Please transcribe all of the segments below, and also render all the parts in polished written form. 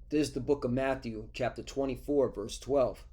This is the book of Matthew, chapter 24, verse 12.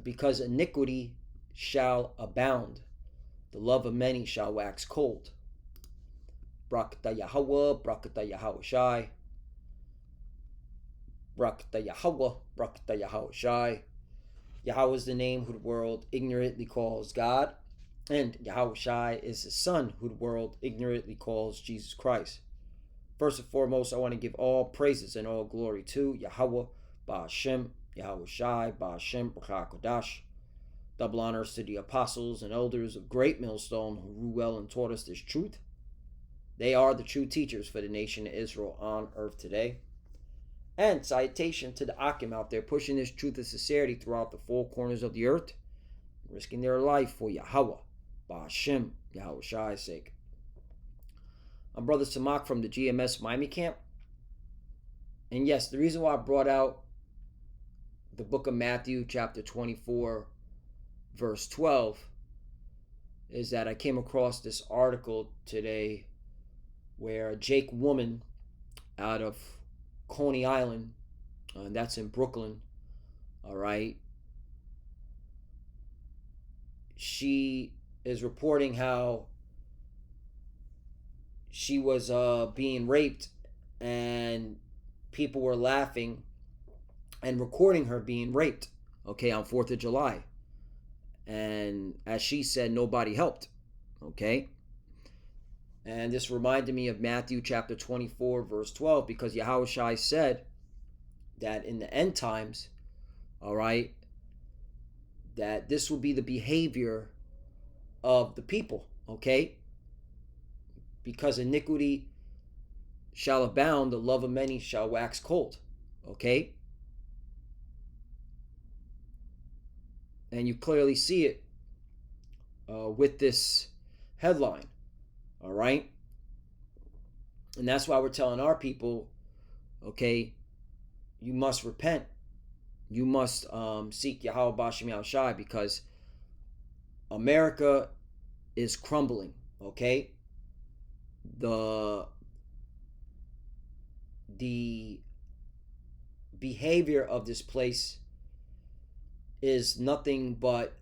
Because iniquity shall abound, the love of many shall wax cold. Brakata Yahweh, Brakata Yahweh Shai. Brakata Yahweh, Brakata Yahweh Shai. Yahweh is the name who the world ignorantly calls God, and Yahweh Shai is his son who the world ignorantly calls Jesus Christ. First and foremost, I want to give all praises and all glory to Yahweh, Ba'ashem, Yahweh Shai, Ba'ashem, B'cha Kodash. Double honors to the apostles and elders of Great Millstone who rule well and taught us this truth. They are the true teachers for the nation of Israel on earth today. And salutation to the Akim out there pushing this truth of sincerity throughout the four corners of the earth, risking their life for Yahweh, Ba'ashem, Yahweh Shai's sake. I'm Brother Samak from the GMS Miami camp. And yes, the reason why I brought out the book of Matthew, chapter 24, verse 12, is that I came across this article today where a Jake woman out of Coney Island, and that's in Brooklyn, all right, she is reporting how she was being raped and people were laughing and recording her being raped, okay, on 4th of July. And as she said, nobody helped, okay? And this reminded me of Matthew chapter 24, verse 12, because Yahweh Shai said that in the end times, all right, that this will be the behavior of the people, okay? Because iniquity shall abound, the love of many shall wax cold, okay? And you clearly see it with this headline, all right? And that's why we're telling our people, okay, you must repent. You must seek Yahweh B'Shem Yahweh Shai, because America is crumbling, okay? The behavior of this place is nothing but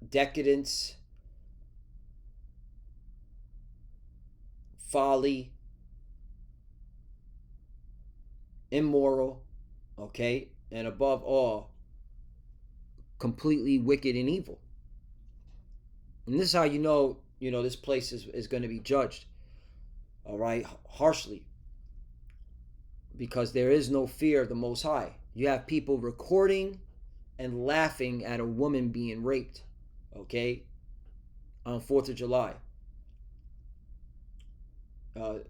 decadence, folly, immoral, okay, and above all, completely wicked and evil. And this is how you know this place is going to be judged, all right, harshly, because there is no fear of the Most High. You have people recording and laughing at a woman being raped, okay, on 4th of July. On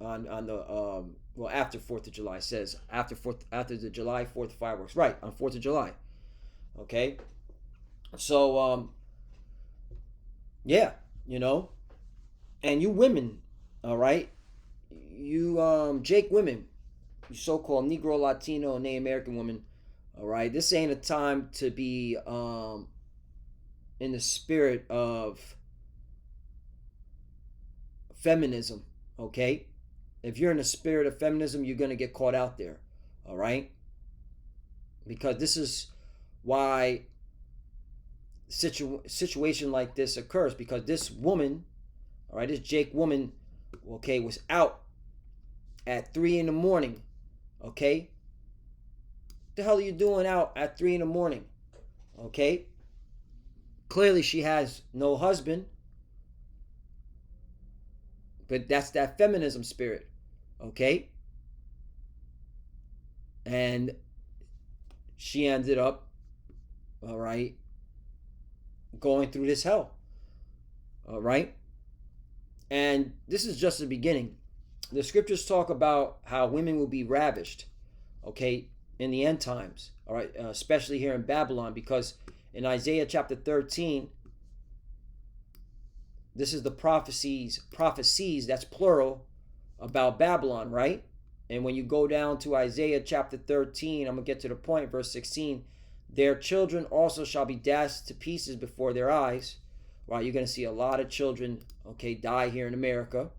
the after 4th of July, it says after the July 4th fireworks, right, on 4th of July, okay. So yeah, and you women, all right, you Jake women, you so-called Negro, Latino, and Native American women, all right, this ain't a time to be in the spirit of feminism, okay? If you're in the spirit of feminism, you're going to get caught out there, all right? Because this is why situation like this occurs, because this woman, all right, this Jake woman, okay, was out at 3 in the morning, okay? What the hell are you doing out at 3 in the morning, okay? Clearly she has no husband, but that's that feminism spirit, okay? And she ended up, all right, going through this hell, all right? And this is just the beginning. The scriptures talk about how women will be ravished, okay, in the end times, all right, especially here in Babylon, because in Isaiah chapter 13, this is the prophecies, that's plural, about Babylon, right? And when you go down to Isaiah chapter 13, I'm going to get to the point, verse 16, their children also shall be dashed to pieces before their eyes, right? You're going to see a lot of children, okay, die here in America.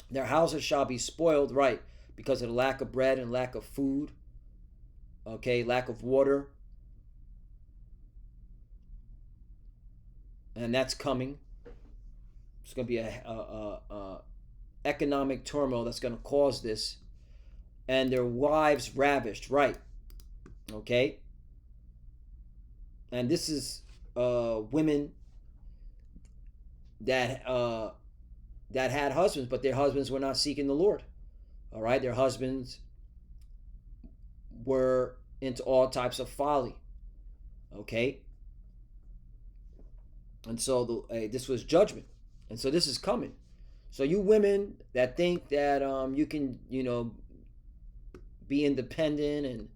Their houses shall be spoiled, right, because of the lack of bread and lack of food, okay, lack of water. And that's coming. It's going to be a economic turmoil that's going to cause this. And their wives ravished, right? Okay. And this is women that had husbands, but their husbands were not seeking the Lord. All right, their husbands were into all types of folly. Okay. And so this was judgment. And so this is coming. So you women that think that you can, be independent and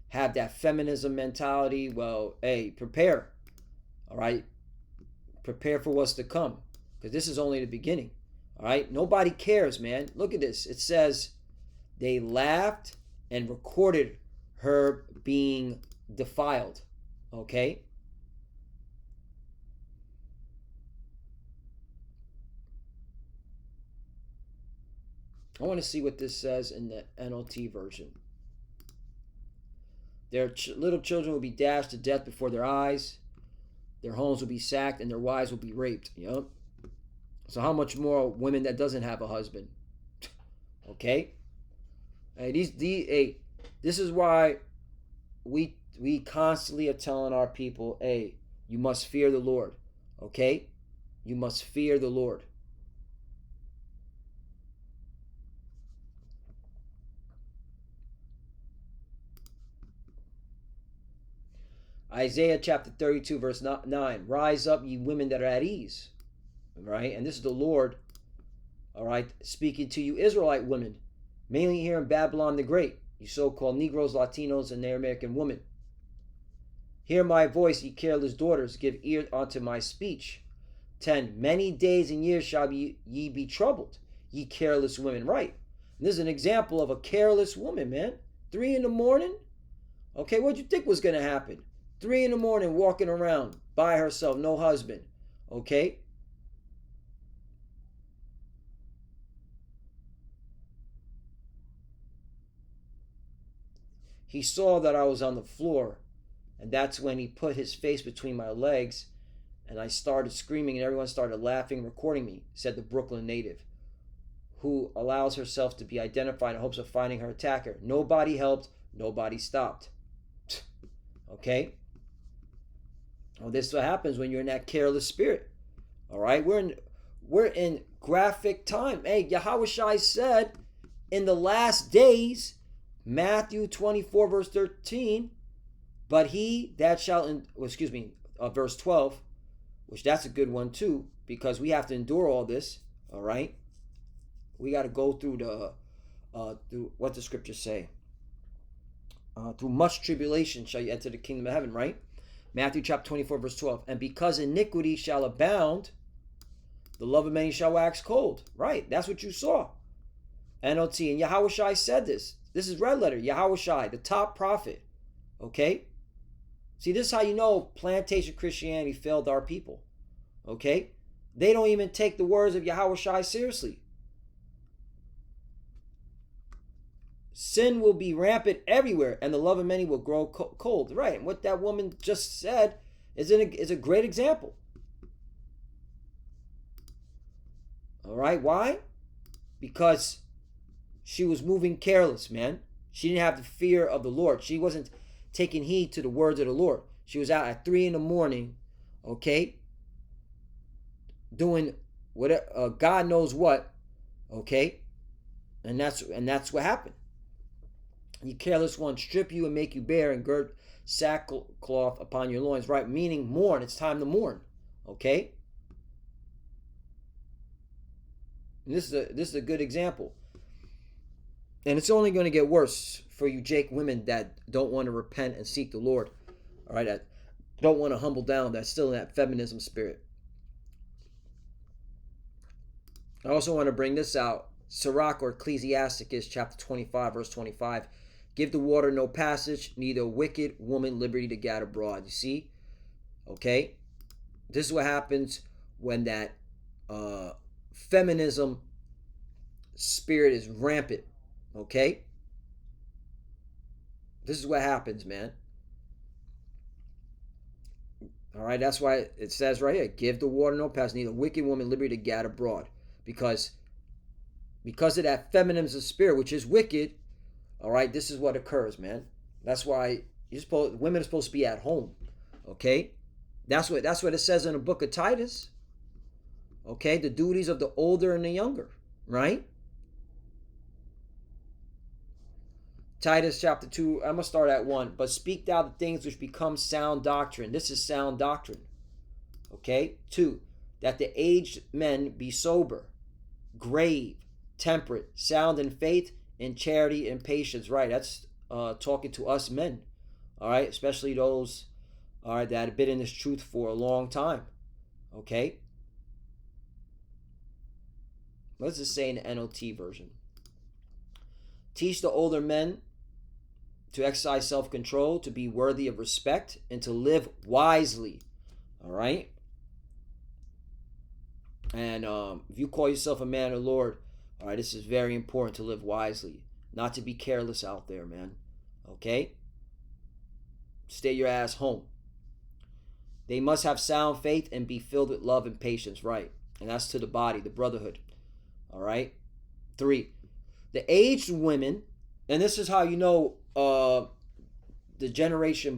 have that feminism mentality, well, hey, prepare. All right? Prepare for what's to come, because this is only the beginning. All right? Nobody cares, man. Look at this. It says they laughed and recorded her being defiled. Okay? I want to see what this says in the NLT version. Their little children will be dashed to death before their eyes. Their homes will be sacked and their wives will be raped. Yep. So how much more women that doesn't have a husband? Okay. Hey, this is why we constantly are telling our people, hey, you must fear the Lord. Okay? You must fear the Lord. Isaiah chapter 32 verse 9. Rise up, ye women that are at ease. Right? And this is the Lord, all right, speaking to you Israelite women, mainly here in Babylon the Great, you so-called Negroes, Latinos, and their American women. Hear my voice, ye careless daughters, give ear unto my speech. 10. Many days and years shall ye be troubled, ye careless women. Right. And this is an example of a careless woman, man. 3 in the morning. Okay, what'd you think was going to happen? 3 in the morning walking around by herself, no husband. Okay? He saw that I was on the floor, and that's when he put his face between my legs, and I started screaming, and everyone started laughing, recording me, said the Brooklyn native, who allows herself to be identified in hopes of finding her attacker. Nobody helped, nobody stopped. Okay? Well, this is what happens when you're in that careless spirit. All right? We're in graphic time. Hey, Yahushua said in the last days, Matthew 24 verse 13, but he that shall, verse 12, which that's a good one too, because we have to endure all this. All right? We got to go through through what the scriptures say. Through much tribulation shall you enter the kingdom of heaven, right? Matthew chapter 24 verse 12. And because iniquity shall abound, the love of many shall wax cold. Right, that's what you saw. NLT, and Yahushua said this. This is red letter, Yahushua, the top prophet. Okay? See, this is how you know plantation Christianity failed our people. Okay? They don't even take the words of Yahushua seriously. Sin will be rampant everywhere, and the love of many will grow cold. Right, and what that woman just said is a great example. All right, why? Because she was moving careless, man. She didn't have the fear of the Lord. She wasn't taking heed to the words of the Lord. She was out at 3 in the morning, okay, doing whatever, God knows what, okay, and that's what happened. Ye careless one, strip you and make you bare, and gird sackcloth upon your loins. Right, meaning mourn. It's time to mourn. Okay. And this is a good example. And it's only going to get worse for you Jake women that don't want to repent and seek the Lord. All right, that don't want to humble down. That's still in that feminism spirit. I also want to bring this out. Sirach or Ecclesiasticus chapter 25 verse 25. Give the water no passage, neither a wicked woman liberty to gad abroad. You see? Okay? This is what happens when that feminism spirit is rampant. Okay? This is what happens, man. All right, that's why it says right here, give the water no pass, neither wicked woman liberty to gad abroad. Because of that feminism of spirit, which is wicked, all right, this is what occurs, man. That's why women are supposed to be at home. Okay? That's what it says in the book of Titus. Okay, the duties of the older and the younger, right? Titus chapter 2, I'm going to start at 1. But speak thou the things which become sound doctrine. This is sound doctrine. Okay? 2, that the aged men be sober, grave, temperate, sound in faith, in charity, and patience. Right, that's talking to us men. All right, especially those, all right, that have been in this truth for a long time. Okay? Let's just say in the NLT version. Teach the older men to exercise self-control, to be worthy of respect, and to live wisely. All right? And if you call yourself a man of the Lord, all right, this is very important to live wisely. Not to be careless out there, man. Okay? Stay your ass home. They must have sound faith and be filled with love and patience, right? And that's to the body, the brotherhood. All right? 3, the aged women, and this is how you know the generation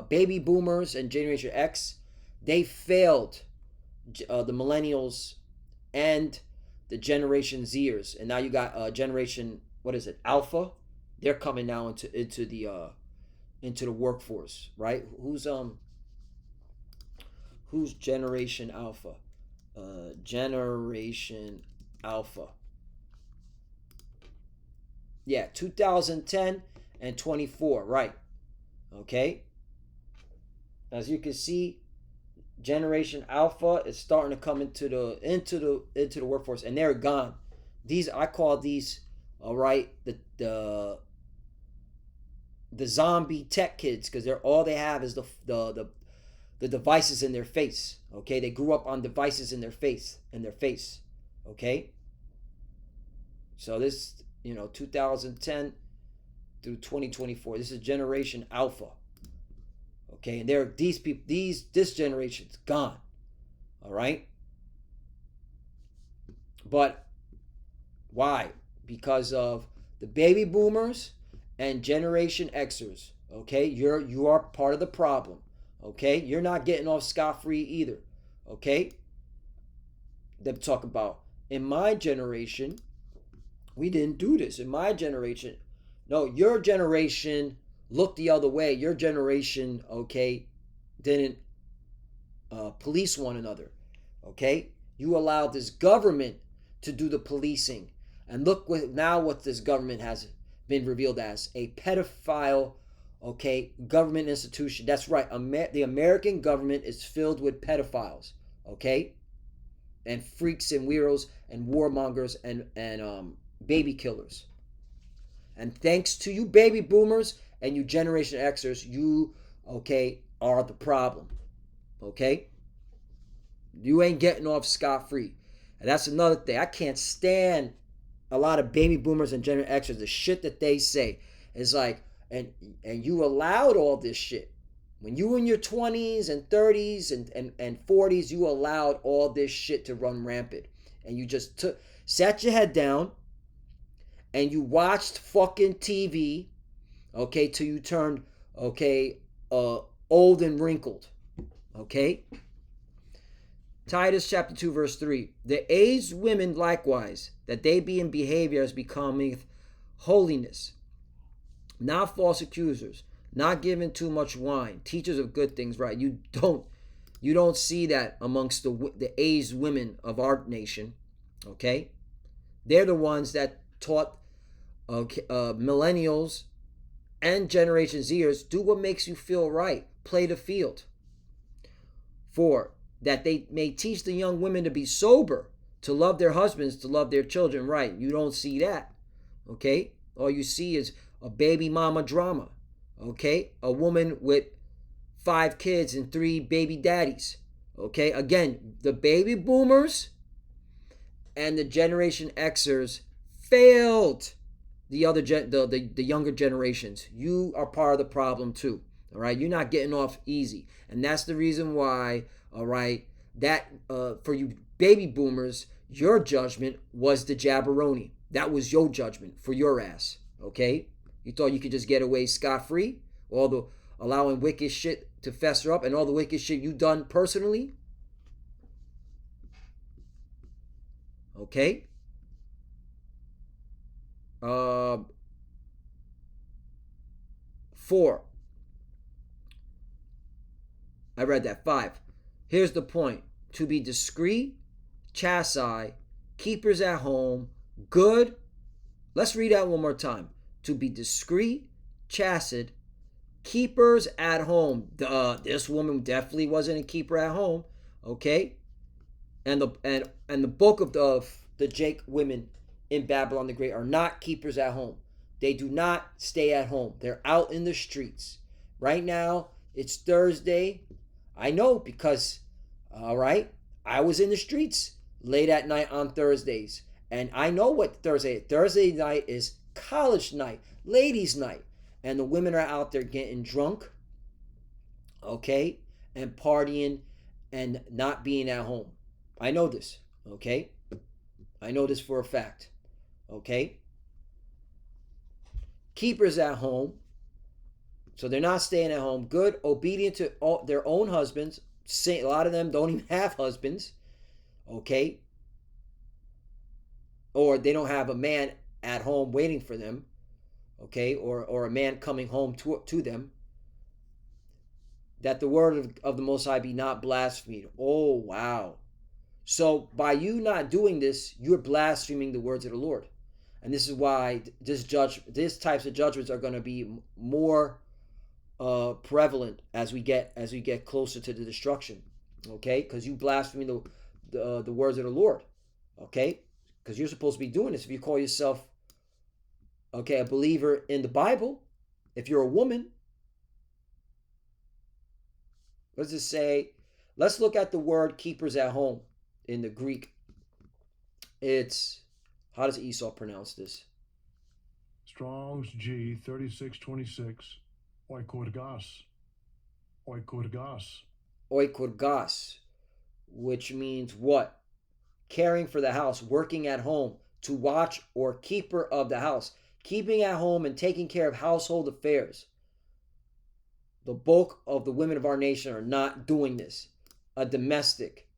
baby boomers and Generation X, they failed the millennials and the Generation Zers, and now you got Generation, what is it, Alpha? They're coming now into the workforce, right? Who's Generation Alpha? Generation Alpha. Yeah, 2010 and 24, right? Okay. As you can see, Generation Alpha is starting to come into the workforce, and they're gone. These, I call these, all right, the zombie tech kids, because they're all they have is the devices in their face. Okay, they grew up on devices in their face, Okay, so this, 2010 through 2024. This is Generation Alpha. Okay, and this generation's gone. All right? But why? Because of the baby boomers and Generation Xers. Okay? You are part of the problem. Okay? You're not getting off scot-free either. Okay? They talk about, in my generation, we didn't do this. In my generation, no, your generation looked the other way. Your generation, okay, didn't police one another. Okay? You allowed this government to do the policing. And look what this government has been revealed as, a pedophile, okay, government institution. That's right. The American government is filled with pedophiles, okay? And freaks and weirdos and warmongers and baby killers. And thanks to you baby boomers and you Generation Xers, you, okay, are the problem. Okay? You ain't getting off scot-free. And that's another thing. I can't stand a lot of baby boomers and Generation Xers. The shit that they say is like, and you allowed all this shit. When you were in your 20s and 30s and 40s, you allowed all this shit to run rampant. And you just sat your head down and you watched fucking TV, okay, till you turned, okay, old and wrinkled, okay? Titus chapter 2 verse 3. The aged women likewise, that they be in behavior as becometh holiness, not false accusers, not giving too much wine, teachers of good things, right? You don't see that amongst the aged women of our nation, okay? They're the ones that taught millennials and Generation Zers, do what makes you feel right. Play the field. 4, that they may teach the young women to be sober, to love their husbands, to love their children. Right. You don't see that. Okay? All you see is a baby mama drama. Okay? A woman with 5 kids and 3 baby daddies. Okay? Again, the baby boomers and the Generation Xers failed the younger generations. You are part of the problem too. All right, you're not getting off easy, and that's the reason why. All right, that for you baby boomers, your judgment was the jabberoni. That was your judgment for your ass. Okay, you thought you could just get away scot free, all the allowing wicked shit to fester up, and all the wicked shit you done personally. Okay. Uh, 4. I read that. 5. Here's the point. To be discreet, chastise, keepers at home, good. Let's read that one more time. To be discreet, chastise, keepers at home. This woman definitely wasn't a keeper at home. Okay? And the bulk of the Jake women in Babylon the Great are not keepers at home. They do not stay at home. They're out in the streets. Right now, it's Thursday. I know because, all right, I was in the streets late at night on Thursdays. And I know what Thursday night is college night, ladies' night. And the women are out there getting drunk, okay, and partying and not being at home. I know this, okay? I know this for a fact, okay? Keepers at home, so they're not staying at home. Good, obedient to their own husbands. A lot of them don't even have husbands, okay? Or they don't have a man at home waiting for them, okay? Or a man coming home to them. That the word of the Most High be not blasphemed. Oh, wow. So by you not doing this, you're blaspheming the words of the Lord. And this is why this types of judgments are going to be more prevalent as we get closer to the destruction. Okay, because you blaspheme the words of the Lord. Okay, because you're supposed to be doing this if you call yourself a believer in the Bible. If you're a woman, let's just say, let's look at the word keepers at home in the Greek. It's, how does Esau pronounce this? Strong's G 3626, oikorgas. Oikorgas. Oikorgas, which means what? Caring for the house, working at home, to watch or keeper of the house, keeping at home and taking care of household affairs. The bulk of the women of our nation are not doing this. A domestic.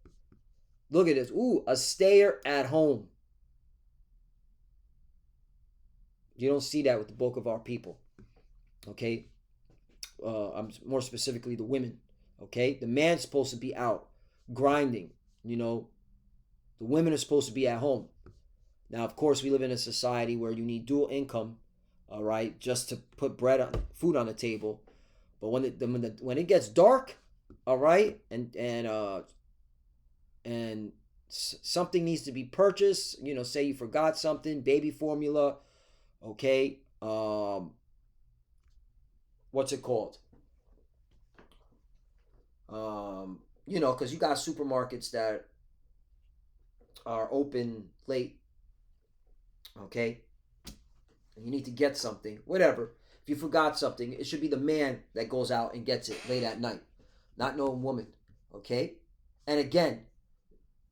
Look at this. Ooh, a stayer at home. You don't see that with the bulk of our people. Okay? I'm more specifically the women. Okay? The man's supposed to be out grinding. The women are supposed to be at home. Now, of course, we live in a society where you need dual income, all right, just to put food on the table. But when it gets dark, all right, and something needs to be purchased, say you forgot something, baby formula, okay, what's it called? Because you got supermarkets that are open late, okay, and you need to get something, whatever. If you forgot something, it should be the man that goes out and gets it late at night, not no woman, okay? And again,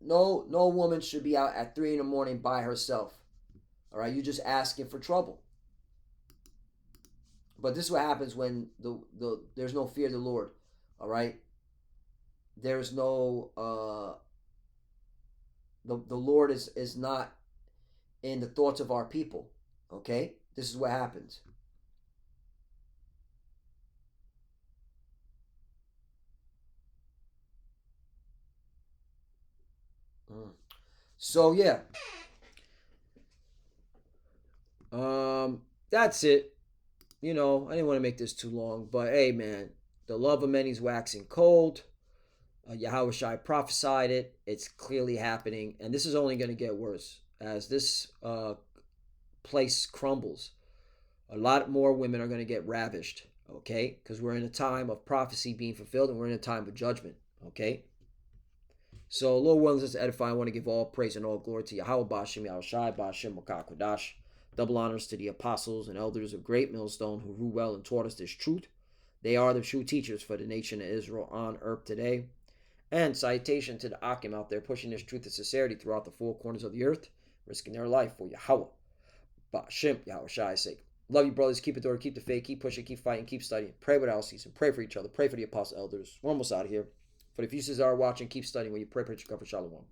no woman should be out at 3 in the morning by herself. All right, you're just asking for trouble. But this is what happens when there's no fear of the Lord. All right, there's no the Lord is not in the thoughts of our people. Okay, this is what happens. So yeah, that's it. I didn't want to make this too long, but hey, man, the love of many is waxing cold. Yahweh Shai prophesied it. It's clearly happening, and this is only going to get worse as this place crumbles. A lot more women are going to get ravished. Okay, because we're in a time of prophecy being fulfilled, and we're in a time of judgment. Okay. So, Lord willing us to edify, I want to give all praise and all glory to Yahweh, Bashim, Yahushai, Bashim, Makakwadash. Double honors to the apostles and elders of Great Millstone who ruled well and taught us this truth. They are the true teachers for the nation of Israel on earth today. And salutation to the Akim out there pushing this truth and sincerity throughout the four corners of the earth, risking their life for Yahweh, Bashim, Yahushai's sake. Love you, brothers. Keep it door, keep the faith, keep pushing, keep fighting, keep studying. Pray without ceasing. Pray for each other. Pray for the apostle elders. We're almost out of here. For the few are watching, keep studying. When you pray, pray, for Shalom.